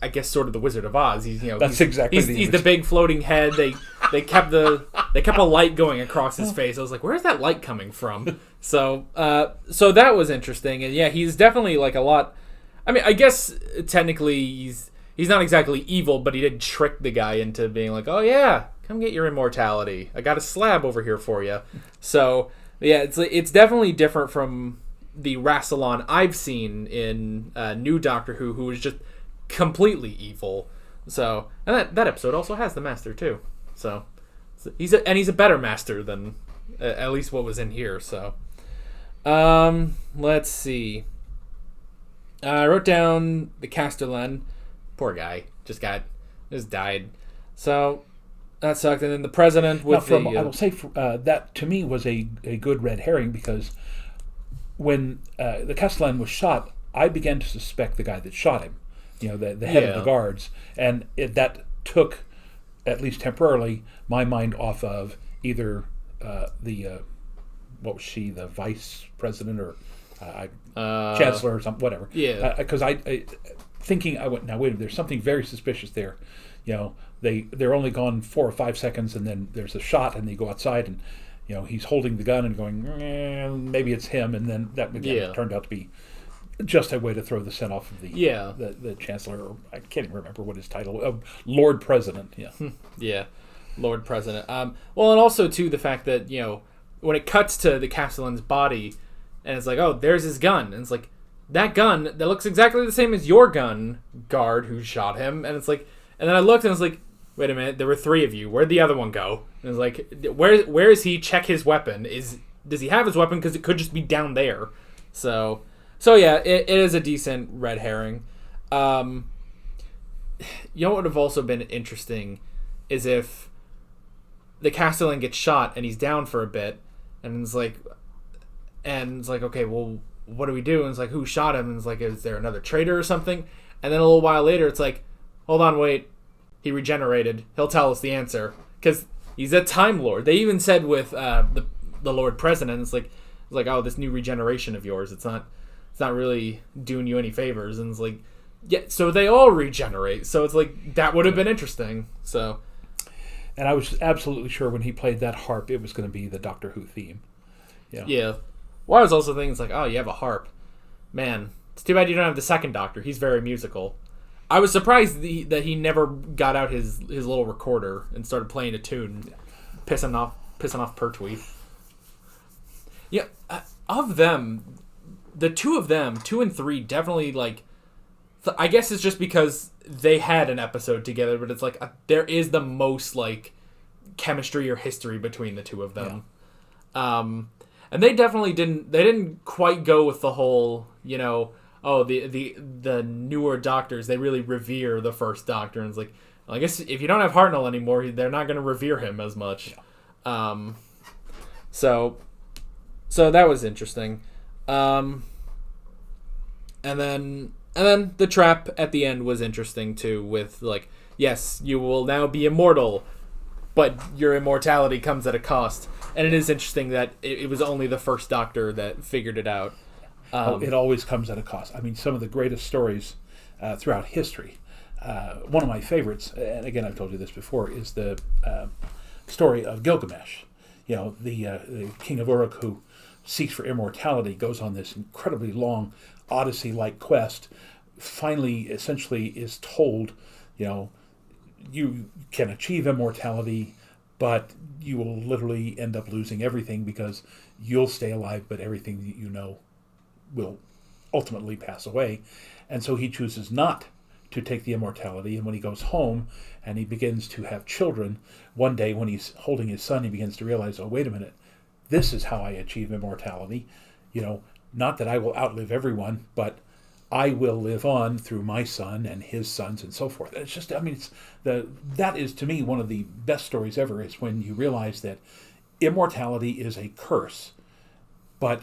I guess, sort of the Wizard of Oz. He's the big floating head. They kept a light going across his face. I was like, where's that light coming from? So that was interesting. And he's definitely like a lot. I mean, I guess technically he's not exactly evil, but he did trick the guy into being like, oh yeah, come get your immortality. I got a slab over here for you. So it's definitely different from the Rassilon I've seen in New Doctor Who was just completely evil. So, and that episode also has the Master too. So he's a better Master than at least what was in here. So, let's see. I wrote down the Castellan. Poor guy, just died. So that sucked. And then the president with I will say that to me was a good red herring, because when the Castellan was shot, I began to suspect the guy that shot him. The head of the guards, and that took, at least temporarily, my mind off of either what was she, the vice president or chancellor or something, whatever. Yeah. Because I thinking, I went, now wait, there's something very suspicious there. They're only gone 4 or 5 seconds, and then there's a shot, and they go outside, and he's holding the gun and going, maybe it's him, and then that again turned out to be just a way to throw the scent off of the chancellor. Or I can't even remember what his title. Lord President. Yeah. Lord President. Well, and also too the fact that when it cuts to the Castellan's body, and it's like, oh, there's his gun, and it's like, that gun that looks exactly the same as your gun, guard who shot him, and it's like, and then I looked and it's like, wait a minute, there were 3 of you. Where'd the other one go? And it's like, where is he? Check his weapon. Does he have his weapon? Because it could just be down there. So yeah, it is a decent red herring. What would have also been interesting is if the Castellan gets shot and he's down for a bit, and it's like, okay, well, what do we do? And it's like, who shot him? And it's like, is there another traitor or something? And then a little while later, it's like, hold on, wait, he regenerated. He'll tell us the answer because he's a Time Lord. They even said with the Lord President, it's like, oh, this new regeneration of yours, it's not really doing you any favors. And it's like, yeah, so they all regenerate. So it's like, that would have been interesting. So, and I was absolutely sure when he played that harp, it was going to be the Doctor Who theme. Yeah. Well, I was also thinking, it's like, oh, you have a harp. Man, it's too bad you don't have the second Doctor. He's very musical. I was surprised that he never got out his little recorder and started playing a tune, pissing off Pertwee. Yeah, of them, the two of them, 2 and 3, definitely like. I guess it's just because they had an episode together, but it's like there is the most like chemistry or history between the two of them. Yeah. And they definitely didn't quite go with the whole, you know, oh, the newer doctors, they really revere the first Doctor. And it's like, well, I guess if you don't have Hartnell anymore, they're not going to revere him as much. Yeah. So that was interesting. And then the trap at the end was interesting too, with like, yes, you will now be immortal, but your immortality comes at a cost. And it is interesting that it was only the first Doctor that figured it out. It always comes at a cost. I mean, some of the greatest stories throughout history. One of my favorites, and again, I've told you this before, is the story of Gilgamesh. You know, the king of Uruk who seeks for immortality, goes on this incredibly long Odyssey-like quest, finally, essentially is told, you know, you can achieve immortality, but you will literally end up losing everything because you'll stay alive, but everything that you know will ultimately pass away. And so he chooses not to take the immortality, and when he goes home and he begins to have children, one day when he's holding his son, he begins to realize, oh, wait a minute, this is how I achieve immortality. You know, not that I will outlive everyone, but I will live on through my son and his sons and so forth. And it's just, I mean, that is to me one of the best stories ever, is when you realize that immortality is a curse, but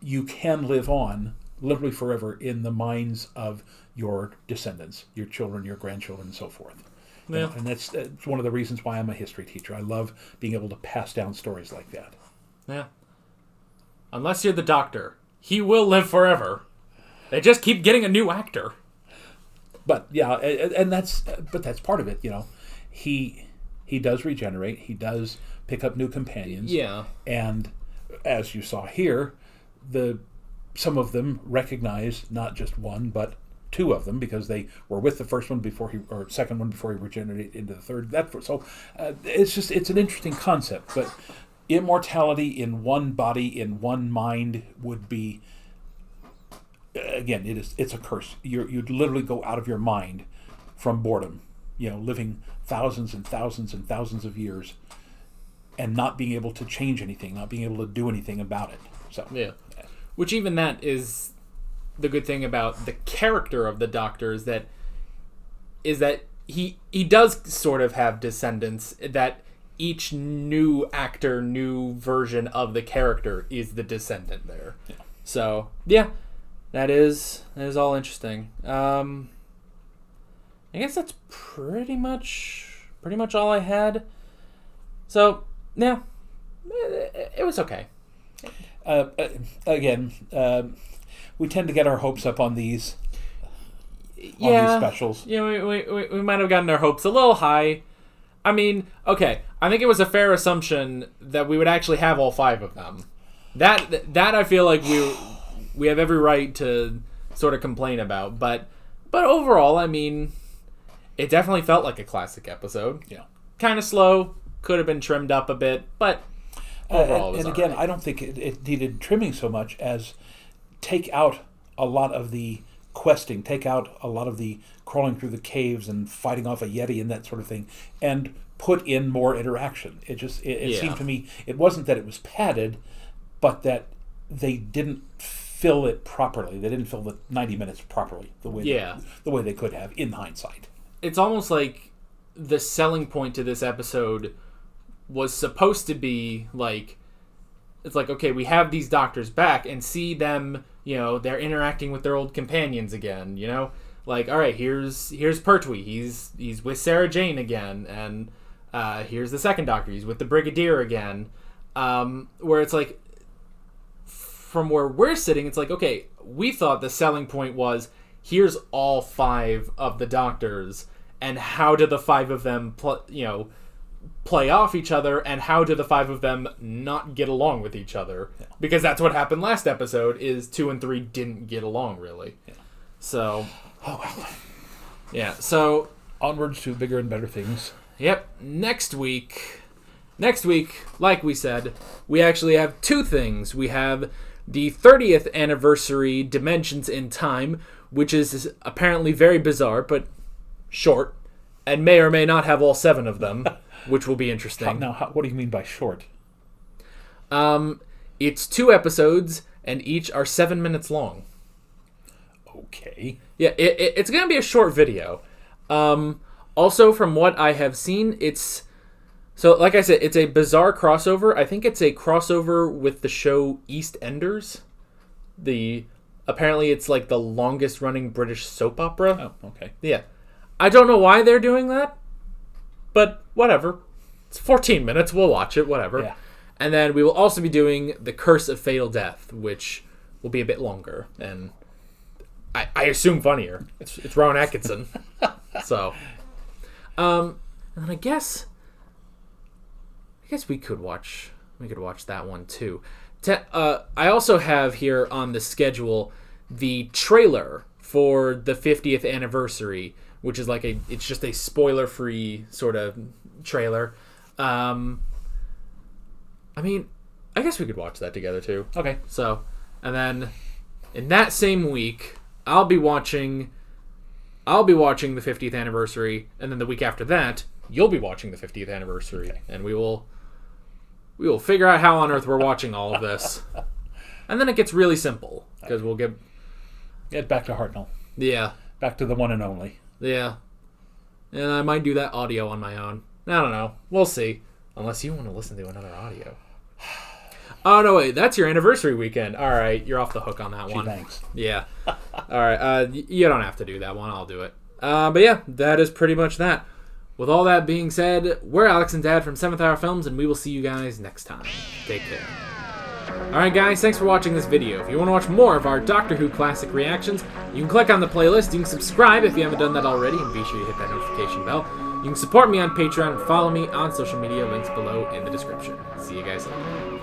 you can live on literally forever in the minds of your descendants, your children, your grandchildren, and so forth. Yeah. And that's one of the reasons why I'm a history teacher. I love being able to pass down stories like that. Yeah. Unless you're the Doctor, he will live forever. They just keep getting a new actor. But yeah, and that's part of it. You know, he does regenerate. He does pick up new companions. Yeah. And as you saw here, some of them recognize not just one, but two of them, because they were with the first one second one before he regenerated into the third. It's an interesting concept. But immortality in one body, in one mind, would be, again, it's a curse. You'd literally go out of your mind from boredom, you know, living thousands and thousands and thousands of years and not being able to change anything, not being able to do anything about it. So yeah. Which even that is the good thing about the character of the Doctor, is that he does sort of have descendants, that each new actor, new version of the character is the descendant there. Yeah. So yeah, that is all interesting. I guess that's pretty much all I had. So yeah, it was okay. Again, we tend to get our hopes up on these specials. Yeah, we might have gotten our hopes a little high. I mean, okay, I think it was a fair assumption that we would actually have all 5 of them. That I feel like we have every right to sort of complain about. But overall, I mean, it definitely felt like a classic episode. Yeah. Kind of slow, could have been trimmed up a bit, but overall, and again, I don't think it needed trimming so much as take out a lot of the questing, take out a lot of the crawling through the caves and fighting off a Yeti and that sort of thing, and put in more interaction. It seemed to me, it wasn't that it was padded, but that they didn't fill it properly. They didn't fill the 90 minutes properly the way they could have in hindsight. It's almost like the selling point to this episode was supposed to be like, it's like, okay, we have these Doctors back and see them, you know, they're interacting with their old companions again, you know? Like, all right, here's Pertwee. He's with Sarah Jane again, and here's the second Doctor. He's with the Brigadier again. Where it's like, from where we're sitting, it's like, okay, we thought the selling point was, here's all 5 of the Doctors, and how do the 5 of them play off each other, and how do the 5 of them not get along with each other? Yeah. Because that's what happened last episode, is 2 and 3 didn't get along really. Yeah. So, Yeah, so onwards to bigger and better things. Yep. Next week, like we said, we actually have two things. We have the 30th anniversary Dimensions in Time, which is apparently very bizarre, but short, and may or may not have all 7 of them, which will be interesting. What do you mean by short? It's 2 episodes, and each are 7 minutes long. Okay. Yeah, it's going to be a short video. Also, from what I have seen, it's... So, like I said, it's a bizarre crossover. I think it's a crossover with the show EastEnders. Apparently, it's like the longest-running British soap opera. Oh, okay. Yeah. I don't know why they're doing that, but whatever. It's 14 minutes. We'll watch it, whatever. Yeah. And then we will also be doing The Curse of Fatal Death, which will be a bit longer and I assume funnier. It's Rowan Atkinson. So, and then I guess we could watch that one too. I also have here on the schedule the trailer for the 50th anniversary, which is like it's just a spoiler-free sort of trailer. I mean, I guess we could watch that together too. Okay. So, and then in that same week, I'll be watching the 50th anniversary, and then the week after that, you'll be watching the 50th anniversary, and we will figure out how on earth we're watching all of this. And then it gets really simple because we'll get back to Hartnell. Yeah. Back to the one and only. Yeah. And I might do that audio on my own. I don't know. We'll see. Unless you want to listen to another audio. Oh, no, wait. That's your anniversary weekend. All right. You're off the hook on that one. Thanks. Yeah. All right. You don't have to do that one. I'll do it. But yeah, that is pretty much that. With all that being said, we're Alex and Dad from 7th Hour Films, and we will see you guys next time. Take care. Alright guys, thanks for watching this video. If you want to watch more of our Doctor Who classic reactions, you can click on the playlist, you can subscribe if you haven't done that already, and be sure you hit that notification bell. You can support me on Patreon and follow me on social media, links below in the description. See you guys later.